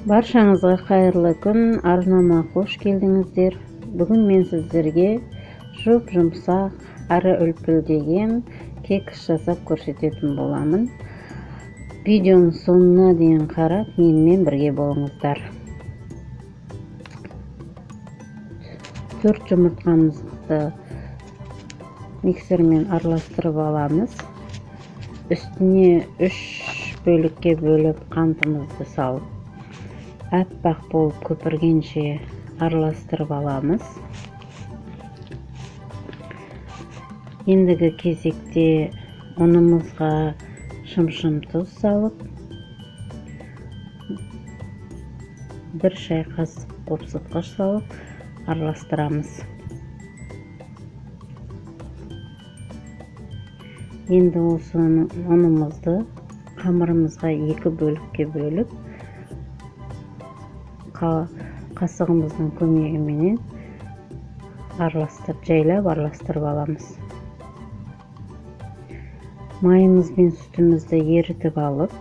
Баршаңызға қайырлы күн, арнама қош келдіңіздер. Бүгін мен сіздерге жұмсақ әрі үлпілдеген кекс жасап көрсететін боламын. Видеоның соңына дейін қарап, менімен бірге болыңыздар. 4 жұмыртқамызды миксермен араластырып аламыз. Үстіне 3 бөлікке бөліп қантымызды салып, әппақ болып көпіргенше араластырып аламыз. Ендігі кезекте ұнымызға шым-шым тұз салып, 1 шай қасық қопсытқыш салып араластырамыз. Енді осы ұнымызды қамырымызға 2 бөлікке бөліп, қасығымыздың көмегіменен жайлап араластырып аламыз. Майымыз бен сүтімізді ерітіп алып,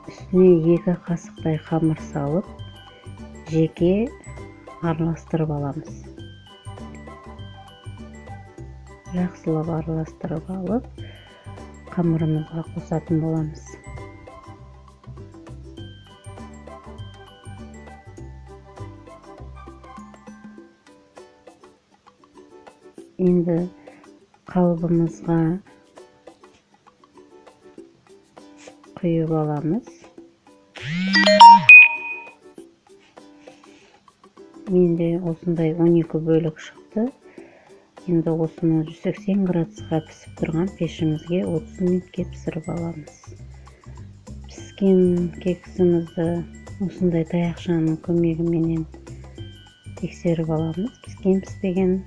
үстіне 2 қасықтай қамыр салып, жеке араластырып аламыз. Жақсылап араластырып алып, қамырымызға қосатын боламыз. Енді қалыбымызға құйып аламыз. Менде осындай 12 бөлік шықты. Енді осыны 180 градусқа пісіп тұрған пешімізге 30 минутке пісіріп аламыз. Піскен кексімізді осындай таяқшаның көмегіменен тексеріп аламыз. Піскен-піспеген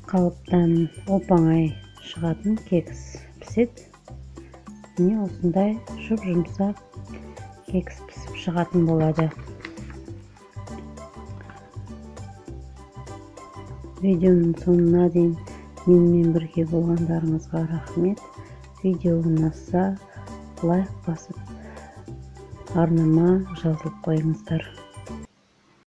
қалыптан оп-оңай шығатын кекс піседі. Міне осындай жұмсақ кекс пісіп шығатын болады. Видеоның соңына дейін менімен бірге болғандарыңызға рахмет. Видео ұнаса лайк басып, арнама жазылып қойыңыздар.